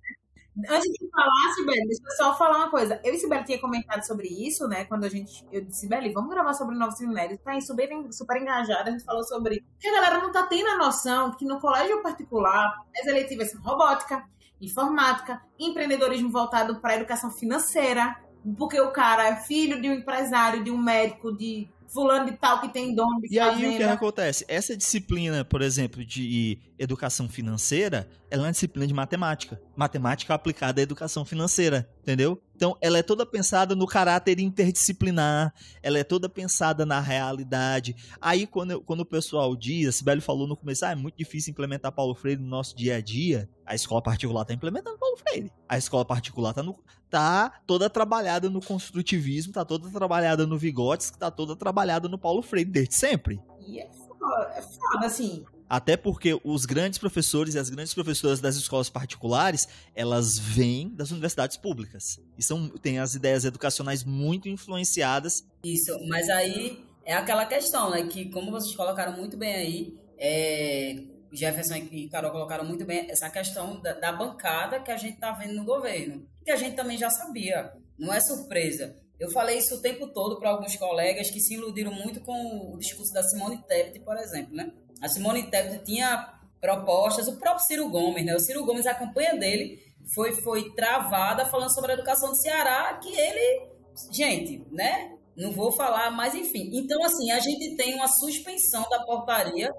né? Antes de falar, Sibeli, deixa eu só falar uma coisa. Eu e Sibeli tinha comentado sobre isso, né? Quando eu disse, Sibeli, vamos gravar sobre o novo ensino médio. Tá aí super engajada. A gente falou sobre que a galera não tá tendo a noção que no colégio particular as eletivas são robótica, informática, empreendedorismo voltado para a educação financeira. Porque o cara é filho de um empresário, de um médico, de fulano de tal que tem dono de fazenda. E aí o que acontece? Essa disciplina, por exemplo, de educação financeira, ela é uma disciplina de matemática. Matemática aplicada à educação financeira, entendeu? Então, ela é toda pensada no caráter interdisciplinar, ela é toda pensada na realidade. Aí, quando o pessoal diz, a Sibeli falou no começo, é muito difícil implementar Paulo Freire no nosso dia a dia, a escola particular está implementando Paulo Freire. A escola particular tá toda trabalhada no construtivismo, tá toda trabalhada no Vygotsky, tá toda trabalhada no Paulo Freire, desde sempre. E é foda, assim. Até porque os grandes professores e as grandes professoras das escolas particulares, elas vêm das universidades públicas. E têm as ideias educacionais muito influenciadas. Isso, mas aí é aquela questão, né? Que como vocês colocaram muito bem aí, Jefferson e Carol colocaram muito bem essa questão da bancada que a gente está vendo no governo, que a gente também já sabia, não é surpresa. Eu falei isso o tempo todo para alguns colegas que se iludiram muito com o discurso da Simone Tebet, por exemplo, né? A Simone Tebet tinha propostas, o próprio Ciro Gomes, né? O Ciro Gomes, a campanha dele foi travada falando sobre a educação do Ceará, que ele, gente, né? Não vou falar, mas enfim. Então, assim, a gente tem uma suspensão da portaria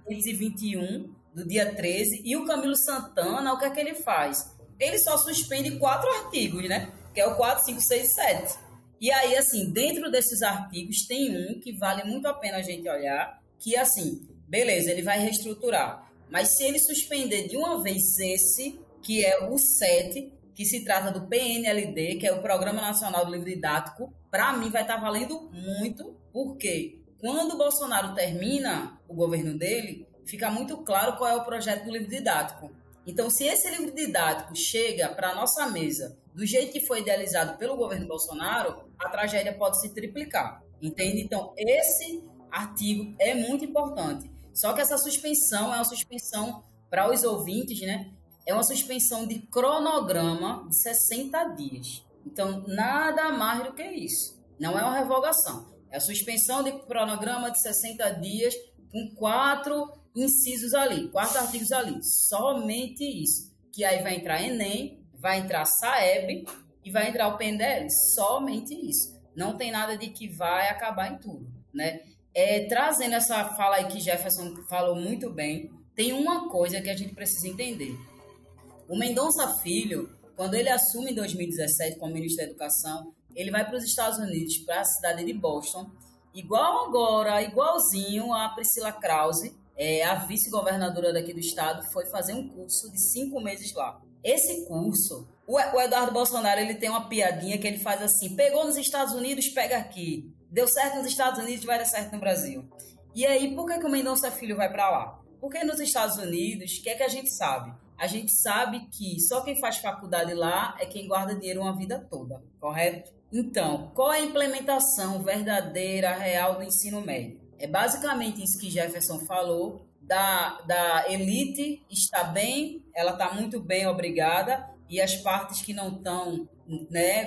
521 do dia 13, e o Camilo Santana, o que é que ele faz? Ele só suspende 4 artigos, né? Que é o 4, 5, 6 e 7. E aí, assim, dentro desses artigos tem um que vale muito a pena a gente olhar, que assim, beleza, ele vai reestruturar. Mas se ele suspender de uma vez esse, que é o 7, que se trata do PNLD, que é o Programa Nacional do Livro Didático, para mim vai estar valendo muito, porque quando o Bolsonaro termina o governo dele, fica muito claro qual é o projeto do livro didático. Então, se esse livro didático chega para a nossa mesa do jeito que foi idealizado pelo governo Bolsonaro, a tragédia pode se triplicar, entende? Então, esse artigo é muito importante. Só que essa suspensão é uma suspensão, para os ouvintes, né? É uma suspensão de cronograma de 60 dias. Então, nada mais do que isso. Não é uma revogação. É a suspensão de cronograma de 60 dias com 4 incisos ali, 4 artigos ali. Somente isso. Que aí vai entrar Enem, vai entrar Saeb e vai entrar o PNDL. Somente isso. Não tem nada de que vai acabar em tudo, né? Trazendo essa fala aí que Jefferson falou muito bem, tem uma coisa que a gente precisa entender. O Mendonça Filho, quando ele assume em 2017 como ministro da Educação, ele vai para os Estados Unidos, para a cidade de Boston, igualzinho a Priscila Krause, a vice-governadora daqui do estado, foi fazer um curso de 5 meses lá. Esse curso, o Eduardo Bolsonaro, ele tem uma piadinha que ele faz assim, pegou nos Estados Unidos, pega aqui. Deu certo nos Estados Unidos, vai dar certo no Brasil. E aí, por que o Mendonça Filho vai para lá? Porque nos Estados Unidos, o que é que a gente sabe? A gente sabe que só quem faz faculdade lá é quem guarda dinheiro uma vida toda, correto? Então, qual é a implementação verdadeira, real do ensino médio? É basicamente isso que Jefferson falou, da elite está bem, ela está muito bem, obrigada, e as partes que não estão, né,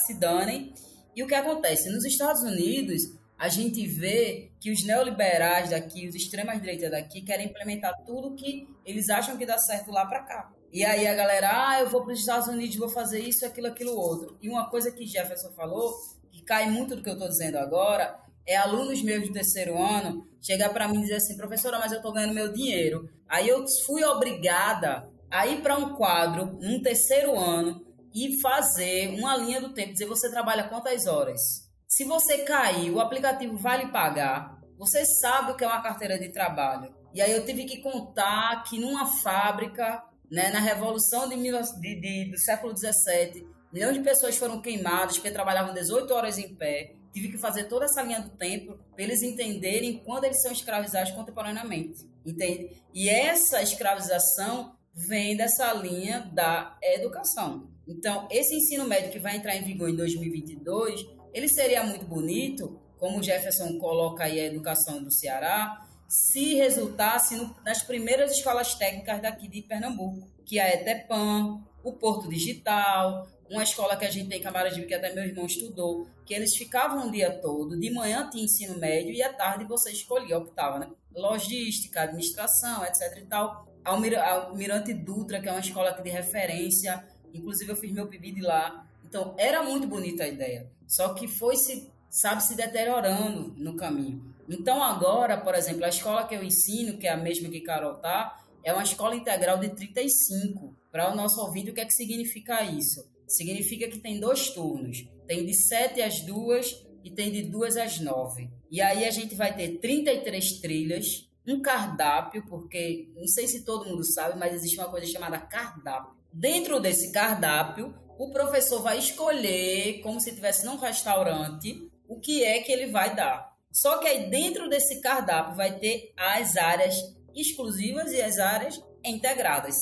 se danem. E o que acontece? Nos Estados Unidos, a gente vê que os neoliberais daqui, os extremas-direitas daqui, querem implementar tudo que eles acham que dá certo lá para cá. E aí a galera, eu vou para os Estados Unidos, vou fazer isso, aquilo, outro. E uma coisa que Jefferson falou, que cai muito do que eu estou dizendo agora, é alunos meus de terceiro ano chegar para mim e dizer assim, professora, mas eu estou ganhando meu dinheiro. Aí eu fui obrigada a ir para um quadro, num terceiro ano, e fazer uma linha do tempo, dizer você trabalha quantas horas. Se você cair, o aplicativo vai lhe pagar, você sabe o que é uma carteira de trabalho. E aí eu tive que contar que numa fábrica, né, na Revolução do século XVII, milhões de pessoas foram queimadas porque trabalhavam 18 horas em pé. Tive que fazer toda essa linha do tempo para eles entenderem quando eles são escravizados contemporaneamente. Entende? E essa escravização vem dessa linha da educação. Então, esse ensino médio que vai entrar em vigor em 2022, ele seria muito bonito, como o Jefferson coloca aí a educação do Ceará, se resultasse nas primeiras escolas técnicas daqui de Pernambuco, que é a ETEPAM, o Porto Digital, uma escola que a gente tem em Camaragibe, que até meu irmão estudou, que eles ficavam o dia todo, de manhã tinha ensino médio e à tarde você escolhia, optava, né? Logística, administração, etc e tal. Almirante Dutra, que é uma escola aqui de referência, inclusive eu fiz meu PIBID lá. Então, era muito bonita a ideia, só que foi se deteriorando no caminho. Então, agora, por exemplo, a escola que eu ensino, que é a mesma que Carol tá, é uma escola integral de 35. Para o nosso ouvinte, o que é que significa isso? Significa que tem 2 turnos. Tem de 7 às 2 e tem de 2 às 9. E aí a gente vai ter 33 trilhas, um cardápio, porque não sei se todo mundo sabe, mas existe uma coisa chamada cardápio. Dentro desse cardápio, o professor vai escolher, como se estivesse num restaurante, o que é que ele vai dar. Só que aí dentro desse cardápio vai ter as áreas exclusivas e as áreas integradas.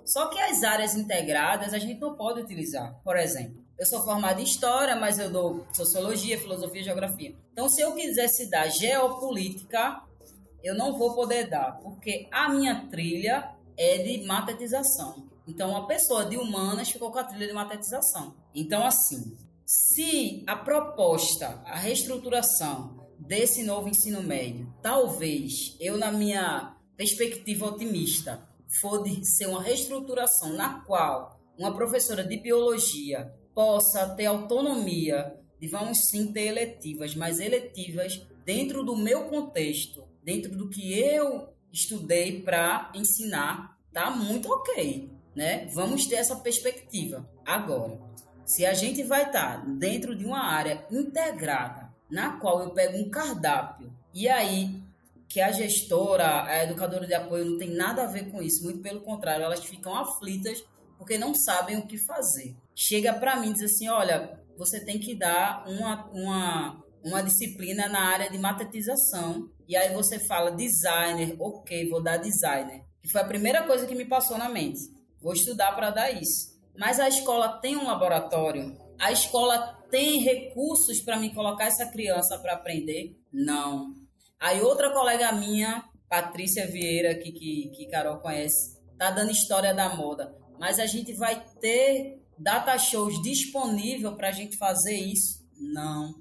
Só que as áreas integradas a gente não pode utilizar. Por exemplo, eu sou formada em História, mas eu dou Sociologia, Filosofia e Geografia. Então, se eu quisesse dar Geopolítica, eu não vou poder dar, porque a minha trilha é de matetização. Então, uma pessoa de humanas ficou com a trilha de matetização. Então, assim, se a proposta, a reestruturação desse novo ensino médio, talvez, eu na minha perspectiva otimista, for de ser uma reestruturação na qual uma professora de biologia possa ter autonomia de, vamos sim ter eletivas, mas eletivas dentro do meu contexto, dentro do que eu estudei para ensinar, tá muito ok, né? Vamos ter essa perspectiva. Agora, se a gente vai estar dentro de uma área integrada, na qual eu pego um cardápio, e aí que a gestora, a educadora de apoio não tem nada a ver com isso, muito pelo contrário, elas ficam aflitas porque não sabem o que fazer. Chega para mim e diz assim, olha, você tem que dar uma disciplina na área de matetização, e aí você fala designer, ok, vou dar designer, que foi a primeira coisa que me passou na mente, vou estudar para dar isso. Mas a escola tem um laboratório, a escola tem recursos para me colocar essa criança para aprender? Não. Aí outra colega minha, Patrícia Vieira, que Carol conhece, tá dando história da moda, mas a gente vai ter data shows disponível para a gente fazer isso? Não.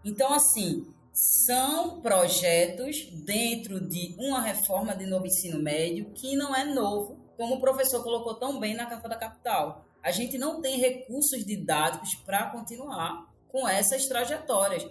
Então, assim, são projetos dentro de uma reforma de novo ensino médio que não é novo, como o professor colocou tão bem na Carta da Capital. A gente não tem recursos didáticos para continuar com essas trajetórias.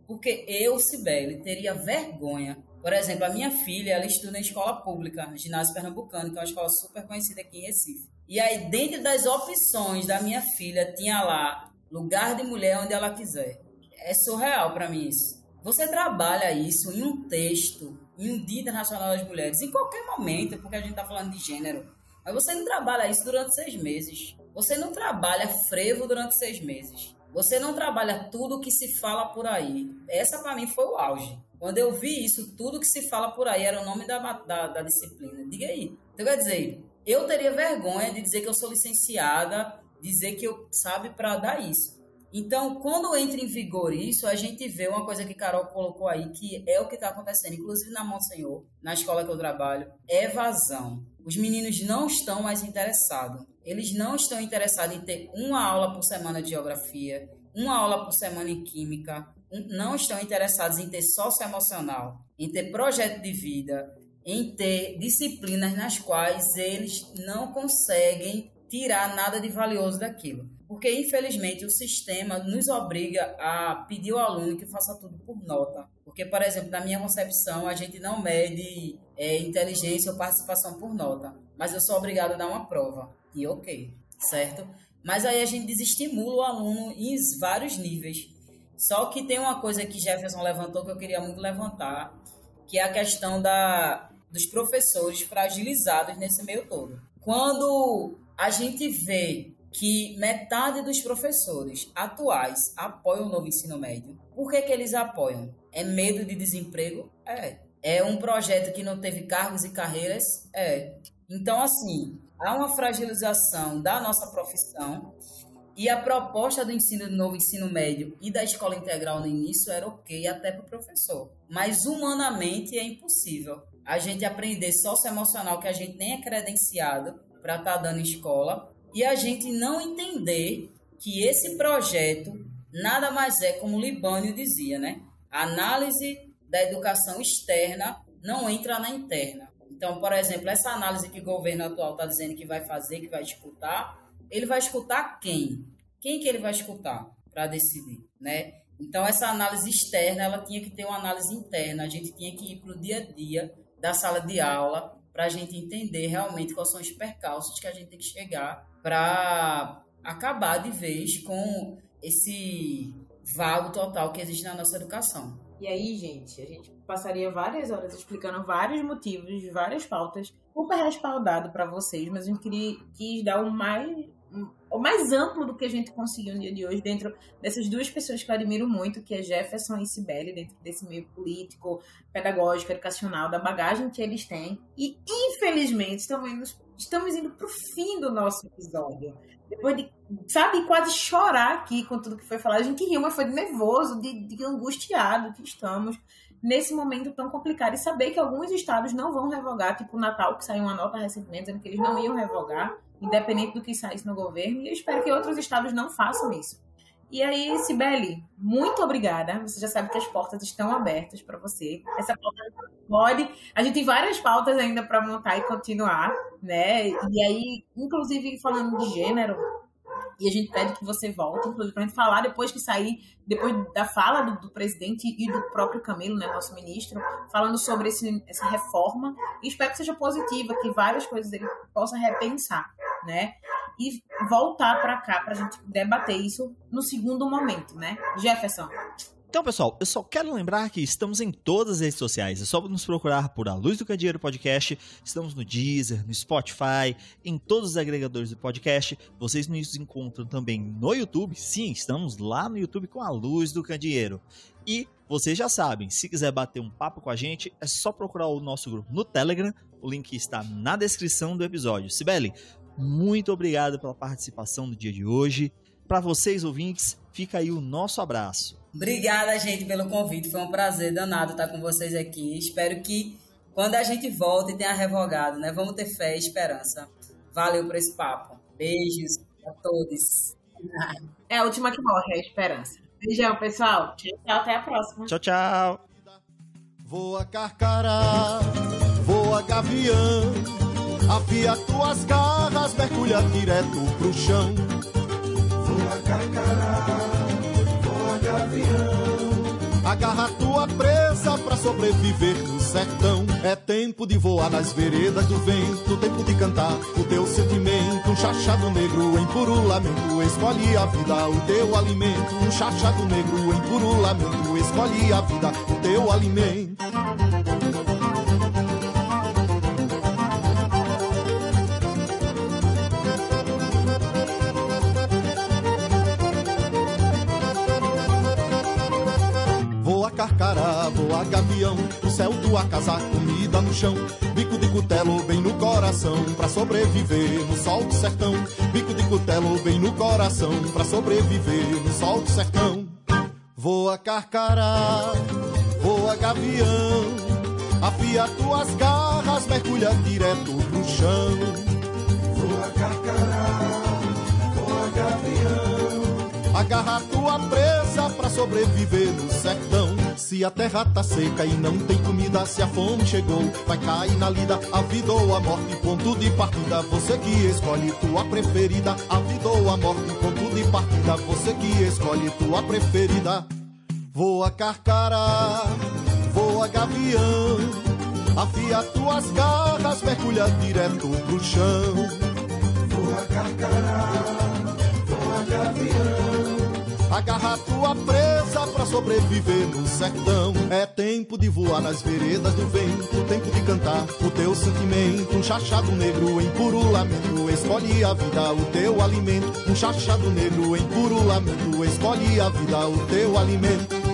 Porque eu, Cibele, teria vergonha. Por exemplo, a minha filha, ela estuda em escola pública, no Ginásio Pernambucano, que é uma escola super conhecida aqui em Recife. E aí, dentro das opções da minha filha, tinha lá lugar de mulher onde ela quiser. É surreal para mim isso. Você trabalha isso em um texto, em um Dia Internacional das Mulheres, em qualquer momento, porque a gente está falando de gênero. Mas você não trabalha isso durante 6 meses. Você não trabalha frevo durante 6 meses. Você não trabalha tudo que se fala por aí. Essa, para mim, foi o auge. Quando eu vi isso, tudo que se fala por aí era o nome da disciplina. Diga aí. Então, quer dizer, eu teria vergonha de dizer que eu sou licenciada, dizer que eu sabe para dar isso. Então, quando entra em vigor isso, a gente vê uma coisa que Carol colocou aí, que é o que está acontecendo, inclusive na Monsenhor, na escola que eu trabalho, evasão. Os meninos não estão mais interessados. Eles não estão interessados em ter uma aula por semana de geografia, uma aula por semana em química, não estão interessados em ter socioemocional, em ter projeto de vida, em ter disciplinas nas quais eles não conseguem tirar nada de valioso daquilo. Porque, infelizmente, o sistema nos obriga a pedir ao aluno que faça tudo por nota. Porque, por exemplo, na minha concepção, a gente não mede inteligência ou participação por nota. Mas eu sou obrigado a dar uma prova. E ok, certo? Mas aí a gente desestimula o aluno em vários níveis. Só que tem uma coisa que Jefferson levantou que eu queria muito levantar, que é a questão dos professores fragilizados nesse meio todo. Quando a gente vê que metade dos professores atuais apoiam o novo ensino médio, por que eles apoiam? É medo de desemprego? É um projeto que não teve cargos e carreiras? Então, assim, há uma fragilização da nossa profissão e a proposta do ensino do novo ensino médio e da escola integral no início era ok até para o professor. Mas humanamente é impossível a gente aprender socioemocional, que a gente nem é credenciado para estar dando escola, e a gente não entender que esse projeto nada mais é, como Libânio dizia, né? A análise da educação externa não entra na interna. Então, por exemplo, essa análise que o governo atual está dizendo que vai fazer, que vai escutar, ele vai escutar quem? Quem que ele vai escutar para decidir, né? Então, essa análise externa, ela tinha que ter uma análise interna. A gente tinha que ir para o dia a dia da sala de aula para a gente entender realmente quais são os percalços que a gente tem que chegar para acabar de vez com esse vago total que existe na nossa educação. E aí, gente, a gente passaria várias horas explicando vários motivos, várias pautas, super respaldado para vocês, mas a gente quis dar o mais amplo do que a gente conseguiu no dia de hoje, dentro dessas duas pessoas que eu admiro muito, que é Jefferson e Cibele, dentro desse meio político, pedagógico, educacional, da bagagem que eles têm. E, infelizmente, estamos indo pro fim do nosso episódio. Depois de, quase chorar aqui com tudo que foi falado. A gente riu, mas foi de nervoso, de angustiado que estamos nesse momento tão complicado. E saber que alguns estados não vão revogar, tipo o Natal, que saiu uma nota recentemente dizendo que eles não iam revogar, independente do que saísse no governo. E eu espero que outros estados não façam isso. E aí, Cibele, muito obrigada. Você já sabe que as portas estão abertas para você. Essa pauta pode... A gente tem várias pautas ainda para montar e continuar, né? E aí, inclusive, falando de gênero, e a gente pede que você volte, inclusive, para a gente falar depois que sair, depois da fala do presidente e do próprio Camilo, né, nosso ministro, falando sobre essa reforma. E espero que seja positiva, que várias coisas ele possa repensar, né? E voltar para cá para a gente debater isso no segundo momento, né? Jefferson. Então, pessoal, eu só quero lembrar que estamos em todas as redes sociais. É só nos procurar por A Luz do Candeeiro Podcast. Estamos no Deezer, no Spotify, em todos os agregadores de podcast. Vocês nos encontram também no YouTube. Sim, estamos lá no YouTube com A Luz do Candeeiro. E vocês já sabem, se quiser bater um papo com a gente, é só procurar o nosso grupo no Telegram. O link está na descrição do episódio. Cibele, muito obrigado pela participação no dia de hoje. Para vocês, ouvintes, fica aí o nosso abraço. Obrigada, gente, pelo convite. Foi um prazer danado estar com vocês aqui. Espero que quando a gente volte tenha revogado, né? Vamos ter fé e esperança. Valeu por esse papo. Beijos a todos. É a última que morre, é a esperança. Beijão, pessoal. Tchau, até a próxima. Tchau, tchau. Voa carcará, voa gavião, afia tuas garras, mergulha direto pro chão. Voa carcará, voa gavião, agarra tua presa pra sobreviver no sertão. É tempo de voar nas veredas do vento, tempo de cantar o teu sentimento. Um chachado negro em puro lamento, escolhe a vida, o teu alimento. Um chachado negro em puro lamento, escolhe a vida, o teu alimento. Carcará, voa gavião, do céu tua casa, comida no chão. Bico de cutelo bem no coração, pra sobreviver no sol do sertão. Bico de cutelo bem no coração, pra sobreviver no sol do sertão. Voa carcará, voa gavião, afia tuas garras, mergulha direto pro chão. Voa carcará, voa gavião, agarra tua presa pra sobreviver no sertão. Se a terra tá seca e não tem comida, se a fome chegou, vai cair na lida, a vida ou a morte, ponto de partida, você que escolhe tua preferida. A vida ou a morte, ponto de partida, você que escolhe tua preferida. Voa carcará, voa gavião, afia tuas garras, mergulha direto pro chão. Voa carcará, voa gavião, agarra tua presa pra sobreviver no sertão. É tempo de voar nas veredas do vento, tempo de cantar o teu sentimento. Um chachado negro em puro lamento, escolhe a vida, o teu alimento. Um chachado negro em puro lamento, escolhe a vida, o teu alimento.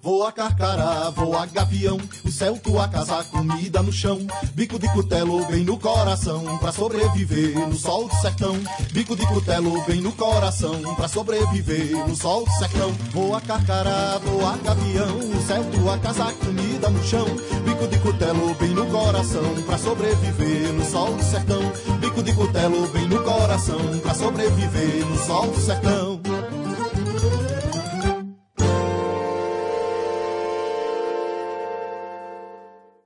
Voa carcará, voa gavião, o céu tua casa, comida no chão. Bico de cutelo bem no coração, pra sobreviver no sol do sertão. Bico de cutelo bem no coração, pra sobreviver no sol do sertão. Voa carcará, voa gavião, o céu tua casa, comida no chão. Bico de cutelo bem no coração, pra sobreviver no sol do sertão. Bico de cutelo bem no coração, pra sobreviver no sol do sertão.